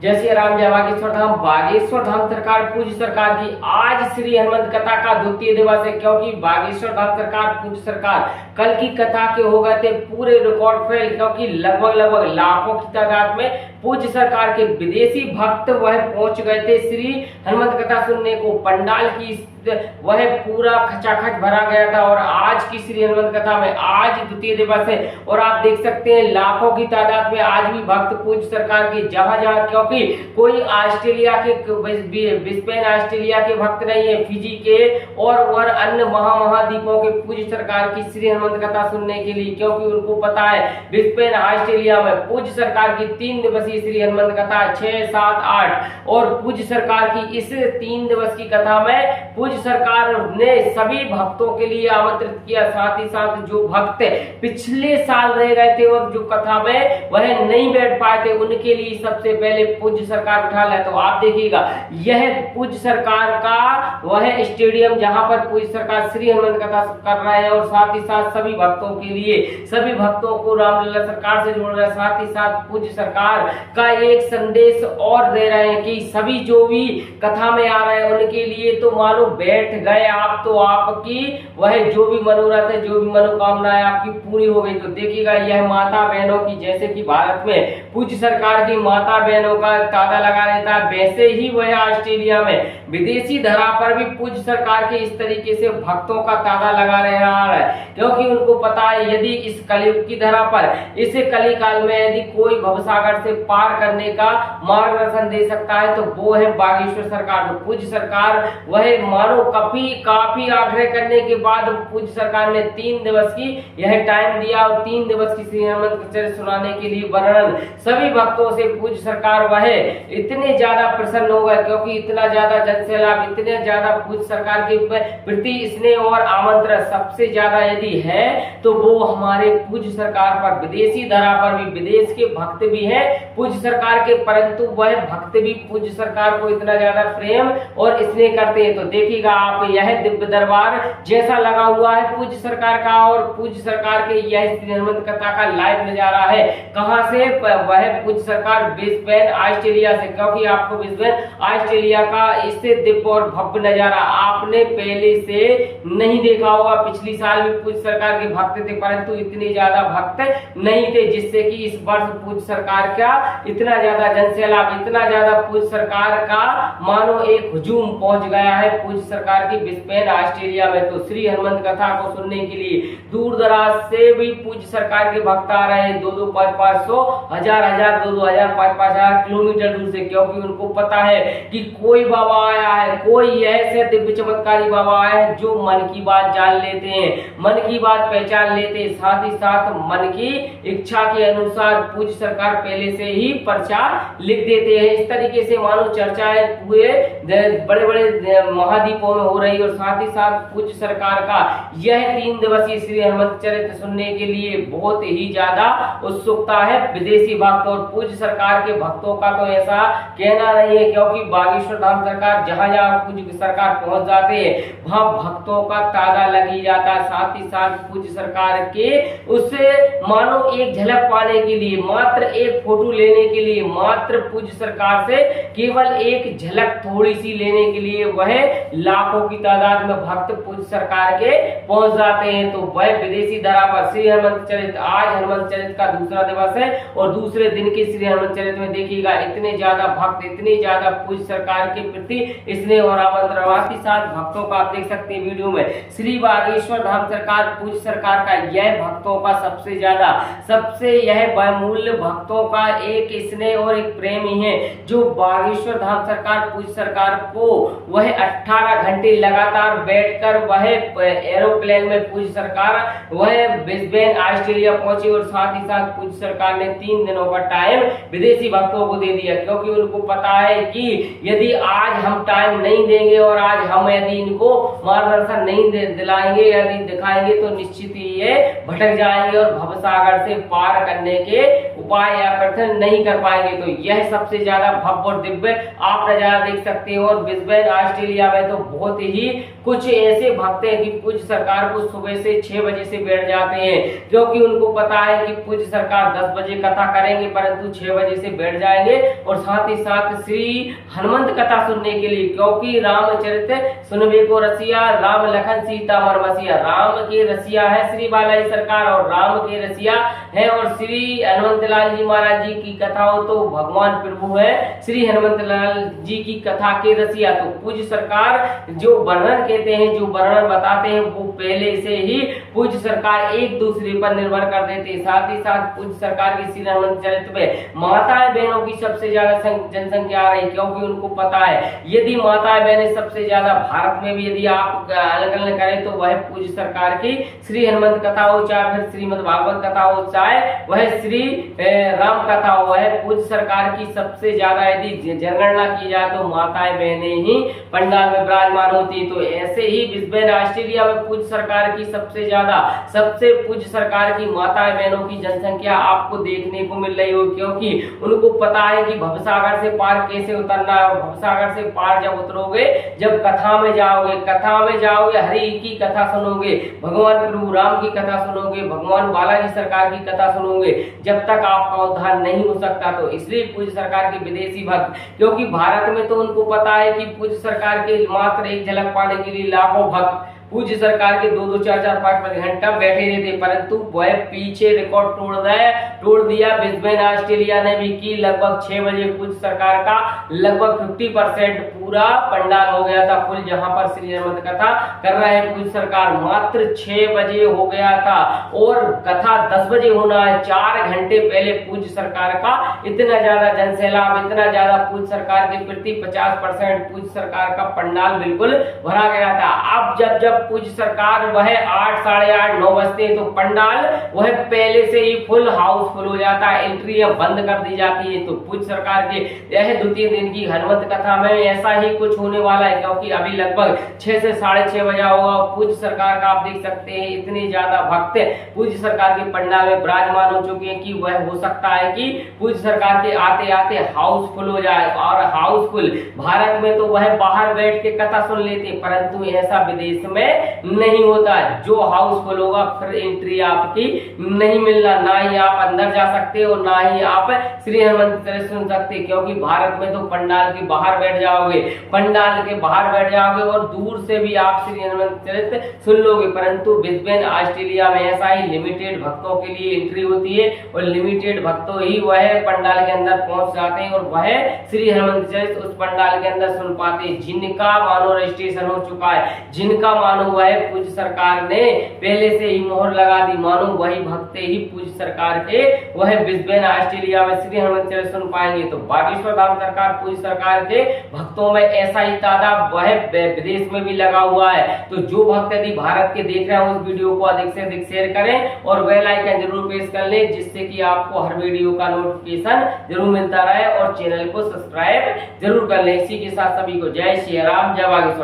जय श्री राम, जय बागेश्वर धाम। बागेश्वर धाम सरकार पूज्य सरकार की आज श्री हनुमंत कथा का द्वितीय दिवस है, क्योंकि बागेश्वर धाम सरकार पूज्य सरकार कल की कथा के हो गए थे पूरे रिकॉर्ड फेल, क्योंकि लगभग लाखों की तादाद में पूज्य सरकार के विदेशी भक्त वह पहुंच गए थे श्री हनुमंत कथा सुनने को। पंडाल की वह पूरा खचाखच भरा गया था और आज की श्री हनुमंत कथा में आज द्वितीय दिवस है और आप देख सकते हैं लाखों की तादाद में आज भी भक्त पूज्य सरकार के जहां जहां, क्योंकि कोई ऑस्ट्रेलिया के ब्रिस्बेन ऑस्ट्रेलिया के भक्त नहीं है, फिजी के और अन्य महाद्वीपों के पूज्य सरकार की श्री हनुमंत कथा सुनने के लिए, क्योंकि उनको पता है ब्रिस्बेन ऑस्ट्रेलिया में पूज्य सरकार की 3 दिवसीय श्री हनुमंत कथा 6, 7, 8 और पूज्य सरकार की इस 3 दिवस की कथा में पूज्य सरकार ने सभी भक्तों के लिए आमंत्रित किया। साथ ही साथ जो भक्त पिछले साल रह गए थे और जो कथा में वह नहीं बैठ पाए थे उनके लिए सबसे पहले पूज्य सरकार उठा लाए। तो आप देखिएगा यह पूज्य सरकार का वह स्टेडियम जहां पर पूज्य सरकार श्री हनुमंत कथा कर रहे हैं और साथ ही साथ सभी भक्तों के लिए, सभी भक्तों को रामलला सरकार से जोड़ रहे हैं। साथ ही साथ पूज्य सरकार का एक संदेश और दे रहे हैं कि सभी जो भी कथा में आ रहे हैं उनके लिए तो मानो बैठ गए आप, तो आपकी वह जो भी मनोरथ है, जो भी मनोकामनाएं आपकी पूरी हो गई। तो देखिएगा यह माता बहनों की, जैसे कि भारत में पूज्य सरकार की माता बहनों का तांता लगा रहता है, वैसे ही वह ऑस्ट्रेलिया में विदेशी धरा पर भी पूज्य सरकार के इस तरीके से भक्तों का तांता लगा रहा है, क्योंकि उनको पता है यदि इस कलयुग की धरा पर इस कलिकाल में यदि कोई भवसागर से पार करने का मार्गदर्शन दे सकता है तो वो है बागेश्वर सरकार। तो पूज्य सरकार वह मानो काफी आग्रह करने के बाद पूज्य सरकार ने 3 दिवस की यह टाइम दिया और 3 दिवस की श्री हनुमंत चरित्र सुनाने के लिए वर्णन सभी भक्तों से पूज्य सरकार वह इतने ज्यादा प्रसन्न हो गए, क्योंकि इतना ज्यादा जनसैलाब, इतने ज्यादा पूज्य सरकार के प्रति स्नेह और आमंत्रण सबसे ज्यादा यदि है तो वो हमारे पूज्य सरकार पर, विदेशी धरा पर भी विदेश के भक्त भी हैं पूज्य सरकार के, परंतु वह भक्त भी पूज्य सरकार को इतना ज्यादा प्रेम और स्नेह करते हैं। तो देखिएगा आप यह दिव्य दरबार जैसा लगा हुआ है पूज्य सरकार का और पूज्य सरकार के यह श्री हनुमंत कथा का लाइव नजारा है। कहां से? वह पूज्य सरकार ब्रिस्बेन ऑस्ट्रेलिया से, क्योंकि आपको ब्रिस्बेन ऑस्ट्रेलिया का इससे दिव्य और भव्य नजारा आपने पहले से नहीं देखा होगा। पिछली साल भी पूज्य सरकार के भक्त थे, परंतु इतने ज्यादा भक्त नहीं थे, जिससे कि इस वर्ष पूज्य सरकार का इतना ज्यादा जनसैलाब, इतना ज्यादा पूज्य सरकार का मानो एक हुजूम पहुंच गया है पूज्य सरकार की ब्रिस्बेन ऑस्ट्रेलिया में। तो श्री हनुमंत कथा को सुनने के लिए दूर दराज से भी पूज्य सरकार के भक्त आ रहे हैं, 2-2, 500, 1000, 2-2000, 5-5000 किलोमीटर दूर से, क्योंकि उनको पता है कि कोई बाबा आया है, कोई ऐसे दिव्य चमत्कारी बाबा आया है जो मन की बात जान लेते हैं, मन की बात पहचान लेते हैं, साथ ही साथ मन की इच्छा के अनुसार पूज्य सरकार पहले से ही पर्चा लिख देते हैं। इस तरीके से मानो चर्चाएं पूरे बड़े महाद्वीपों में हो रही और साथ ही साथ पूज्य सरकार का यह 3 दिवसीय श्री हनुमंत चरित्र सुनने के लिए बहुत ही ज्यादा उत्सुकता है विदेशी भक्त और पूज्य सरकार के भक्तों का तो ऐसा कहना नहीं है, क्योंकि बागेश्वर धाम सरकार जहां जहां पूज्य सरकार पहुंच जाते हैं वहां भक्तों का तांता लग ही जाता है। साथ ही साथ पूज्य सरकार के उससे मानो एक झलक पाने के लिए, मात्र एक फोटो लेने के लिए, मात्र पूज्य सरकार से केवल एक झलक थोड़ी सी लेने के लिए वह लाखों की तादाद में भक्त पूज्य सरकार के पहुंच जाते हैं। तो वह विदेशी धरा पर श्री हनुमंत चरित्र, आज हनुमंत चरित्र का दूसरा दिवस है और दूसरे दिन के श्री हनुमंत चरित्र में देखिएगा इतने ज्यादा भक्त, इतने ज्यादा पूज्य सरकार के प्रति स्नेह और आमंत्रण। साथ ही साथ भक्तों का आप देख सकते हैं वीडियो में श्री बागेश्वर धाम सरकार पूज्य सरकार का यह भक्तों का सबसे यह बहुमूल्य भक्तों का एक स्नेह और एक प्रेम ही है, जो बागेश्वर धाम सरकार पूज्य सरकार को वह 18 घंटे लगातार बैठकर वह एरोप्लेन में पूज्य सरकार वह ब्रिस्बेन ऑस्ट्रेलिया पहुंची और साथ ही साथ पूज्य सरकार ने 3 दिनों का टाइम विदेशी भक्तों को दे दिया, क्योंकि उनको पता है कि यदि आज हम टाइम नहीं देंगे और आज हम यदि इनको मार्गदर्शन नहीं दिलाएंगे, यदि दिखाएंगे तो निश्चित ही ये भटक जाएंगे और भवसागर से पार करने के उपाय या प्रार्थना नहीं कर पाएंगे। तो यह सबसे ज्यादा भव्य और दिव्य आप नजारा देख सकते हो। और ब्रिस्बेन ऑस्ट्रेलिया में तो बहुत ही कुछ ऐसे भक्त हैं कि पूज्य सरकार को सुबह से 6 बजे से बैठ जाते हैं, क्योंकि उनको पता है कि पूज्य सरकार 10 बजे कथा करेंगे, परंतु 6 बजे से बैठ जाएंगे। और साथ ही साथ श्री हनुमंत कथा सुनने के लिए, क्योंकि रामचरित सुनबे को रसिया, राम लखन सीता मरमसिया। राम के रसिया है श्री बालाजी सरकार और राम के रसिया है। और श्री हनुमंतलाल जी महाराज जी की कथा हो तो भगवान प्रभु है श्री हनुमंतलाल जी की कथा के रसिया। तो पूज्य सरकार जो वर्णन कहते हैं, जो वर्णन बताते हैं, वो पहले से ही पूज्य सरकार एक दूसरे पर निर्भर कर देते हैं। साथ ही साथ पूज्य सरकार के श्री हनुमंत चरित्र में माताएं बहनों की सबसे ज्यादा जनसंख्या आ रही, क्योंकि उनको पता है यदि माताएं बहनें सबसे ज्यादा भारत में भी यदि आप अलग करें तो वह पूज्य सरकार की श्री हनुमंत कथा हो, चाहे फिर श्रीमद् भागवत कथा हो, चाहे वह श्री राम कथा हो, वह पूज्य सरकार की सबसे ज्यादा यदि जनगणना की जाए तो माताएं बहनें ही पंडाल में विराजमान होती। तो ऐसे ही ब्रिस्बेन ऑस्ट्रेलिया में पूज्य सरकार की सबसे पूज्य सरकार की माताएं बहनों की जनसंख्या आपको देखने को मिल रही हो, क्योंकि उनको पता है कि भवसागर से पार कैसे उतरना है। भवसागर से पार जब उतरोगे, जब कथा में जाओगे, हरि की कथा सुनोगे, भगवान प्रभु राम की कथा सुनोगे, भगवान बालाजी सरकार की कथा सुनोगे, जब तक आपका उद्धार नहीं हो सकता। तो इसलिए पूज्य सरकार के विदेशी भक्त, क्योंकि भारत में तो उनको पता है कि पूज्य सरकार के मात्र एक झलक पाने के लिए लाखों भक्त पूज्य सरकार के 2-2, 4-4, 5-5 घंटा बैठे रहते, परंतु वह पीछे रिकॉर्ड तोड़ दिया ब्रिस्बेन ऑस्ट्रेलिया ने भी की। लगभग 6 बजे पूज्य सरकार का लगभग 50% पूरा पंडाल हो गया था फुल, जहां पर श्री हनुमंत कथा कर रहे हैं पूज्य सरकार। मात्र 6 बजे हो गया था और कथा 10 बजे होना है। 4 घंटे पहले पूज्य सरकार का इतना ज्यादा जनसैलाब, इतना ज्यादा पूज्य सरकार के प्रति 50% पूज्य सरकार का पंडाल बिल्कुल भरा गया था। अब जब पूज्य सरकार वह 8, साढ़े 8, 9 बजते तो पंडाल वह पहले से ही फुल हाउसफुल हो जाता है, एंट्री बंद कर दी जाती है। तो पूज्य सरकार के यह द्वितीय दिन की हनुमंत कथा में ऐसा ही कुछ होने वाला है, क्योंकि अभी लगभग 6 से साढ़े 6 बजा होगा। पूज्य सरकार का आप देख सकते हैं इतने ज्यादा भक्त पूज्य सरकार के पंडाल में विराजमान हो चुके हैं कि वह हो सकता है कि पूज्य सरकार के आते आते हाउसफुल हो जाए। और हाउसफुल भारत में तो वह बाहर बैठ के कथा सुन लेते, परंतु ऐसा विदेश में नहीं होता। जो हाउसफुल होगा फिर एंट्री आपकी नहीं मिलना, ना ही आप अंदर जा सकते हो, ना ही आप श्री हनुमंत चरित्र सुन सकते, क्योंकि भारत में तो पंडाल के बाहर बैठ जाओगे और दूर से भी आप श्री हनुमंत चरित्र सुन लोगे। परंतु ब्रिस्बेन ऑस्ट्रेलिया में ऐसा ही लिमिटेड भक्तों के लिए एंट्री होती है और लिमिटेड भक्तों ही वह पंडाल के अंदर पहुंच जाते हैं और वह श्री हनुमंत चरित्र उस पंडाल के अंदर सुन पाते हैं। जिनका मानो रजिस्ट्रेशन हो चुका है, जिनका मानो वह पूज्य सरकार ने पहले से ही मोहर लगा दी, मानो वही भक्त ही पूज्य सरकार के वह ब्रिस्बेन ऑस्ट्रेलिया में श्री हनुमंत चरित्र सुन पाएंगे। तो बागेश्वर धाम सरकार पूज्य सरकार के भक्तों में ऐसा ही तादाद वह विदेश में भी लगा हुआ है। तो जो भक्त यदि भारत के देख रहे हैं उस वीडियो को अधिक से अधिक शेयर करें और बेल आइकन जरूर प्रेस कर लें, जिससे कि आपको हर वीडियो का नोटिफिकेशन जरूर मिलता रहे और चैनल को सब्सक्राइब जरूर कर लें। इसी के साथ सभी को जय श्री राम, जय बागेश्वर।